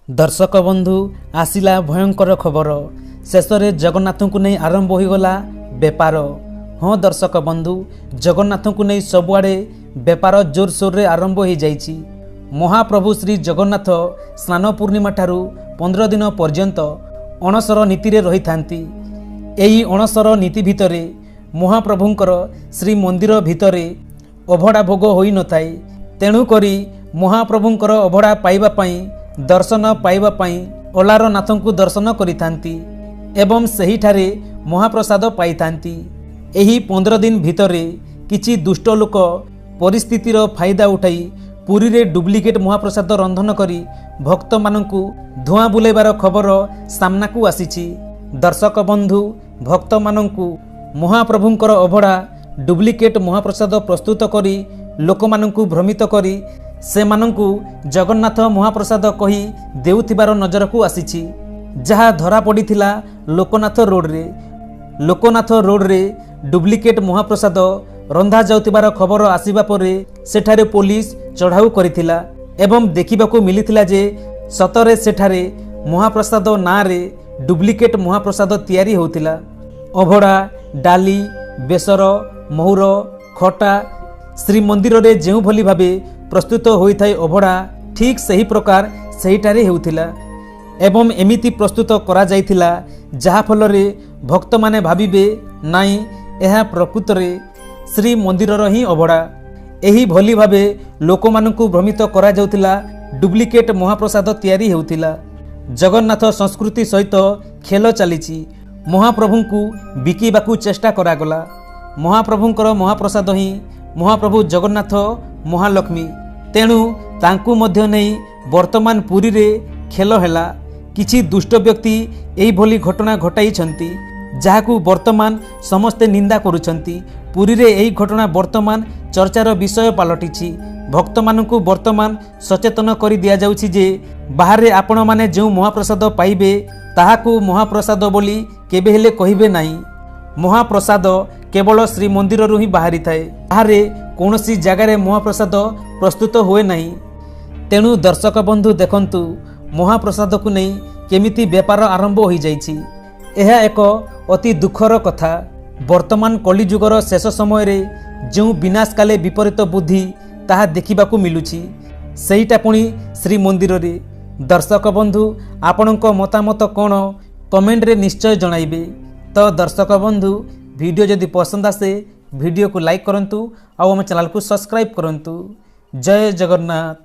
दर्शक बंधु आसिला भयंकर खबर शेष में जगन्नाथ को नहीं आरंभ होगला बेपार। हाँ दर्शक बंधु जगन्नाथ को नहीं सबुआड़े बेपार जोरसोर रे आरंभ हो जाइछि। महाप्रभु श्री जगन्नाथ स्नान पूर्णिमा ठारू 15 दिन पर्यंत अणसर नीति रे रही थांती। एही अणसर नीति भितरे महाप्रभुंकर श्री मंदिर भितरे अभड़ा भोग होई नथाय। तेणु करी महाप्रभुंकर अभड़ा पाइबा पई दर्शन पाइबा पई अलारनाथ को दर्शन करिथांती एवं सही ठारे महाप्रसाद पाइथांती। एही 15 दिन भितरे किछि दुष्ट लोक परिस्थितिर फायदा उठाई पुरी रे डुप्लिकेट महाप्रसाद रंधन करी भक्त मानकु धुआं बुलाइबार खबर सामना को आसीछि। दर्शक बंधु भक्त मानकु महाप्रभुंकर अभड़ा डुप्लिकेट महाप्रसाद प्रस्तुत करी लोक मानकु भ्रमित करी से मानकु जगन्नाथ महाप्रसाद कही देउथिबार नजर को आसीछि। जहा धरा पड़िथिला लोकनाथ रोड रे डुप्लिकेट महाप्रसाद रंधा जाउथिबार खबर आसीबा परे सेठारे पुलिस चढ़ाऊ करिथिला एवं देखिबाकू मिलिथिला जे सतरे सेठारे महाप्रसाद ना रे डुप्लिकेट महाप्रसाद तैयारी होतिला। अभड़ा डाली बेसर महुर खटा श्रीमंदिर रे जेउ भली भाबे प्रस्तुत होइथाय अभड़ा ठीक सही प्रकार सहीटारे हेउथिला एवं एमिति प्रस्तुत करा जाइथिला जहा फल रे भक्त माने भाबिबे नाई एहा प्रकृत रे श्री मंदिरर ही अभड़ा। एही भली भाबे लोक मानकु भ्रमित करा जाउथिला डुप्लिकेट महाप्रसाद तैयारी हेउथिला। जगन्नाथ संस्कृति सहित खेल चलीछि। महाप्रभुंकु बिकिबाकू चेष्टा करागला। महाप्रभुंकर महाप्रसाद ही महाप्रभु जगन्नाथ महालक्ष्मी। तेणु तांकु मध्य नहीं वर्तमान पुरी रे खेल हैला। किछि दुष्ट व्यक्ति एही भली घटना घटाइछंती जाहाकू वर्तमान समस्ते निंदा करुछंती। पुरी रे एही घटना वर्तमान चर्चार विषय पलटिछि। भक्त मानकु वर्तमान सचेतन करि दिया जाउछि जे बाहर आपण माने जो महाप्रसाद पाइबे ताहाकू महाप्रसाद बोली केबे हेले कहिबे नाही। महाप्रसाद केवल श्रीमंदिर ही बाहरी थाए। बाहरे कौनसी जगार महाप्रसाद प्रस्तुत हुए नहीं। तेणु दर्शक बंधु देखंतु महाप्रसाद को नहीं केमिति बेपार आरंभ हो जाइछि। यह एक अति दुखर कथा। वर्तमान कलिजुगर शेष समय रे जो विनाशकाले विपरीत बुद्धि ताहा देखिबाकू मिलुछि सेहीटा पुणी श्रीमंदिर रे। दर्शक बंधु आपणक मतामत कौन कमेंट रे निश्चय जणाइबे। तो दर्शक बंधु वीडियो जदि पसंद आसे वीडियो को लाइक करंतु और आम चैनल को सब्सक्राइब करंतु। जय जगन्नाथ।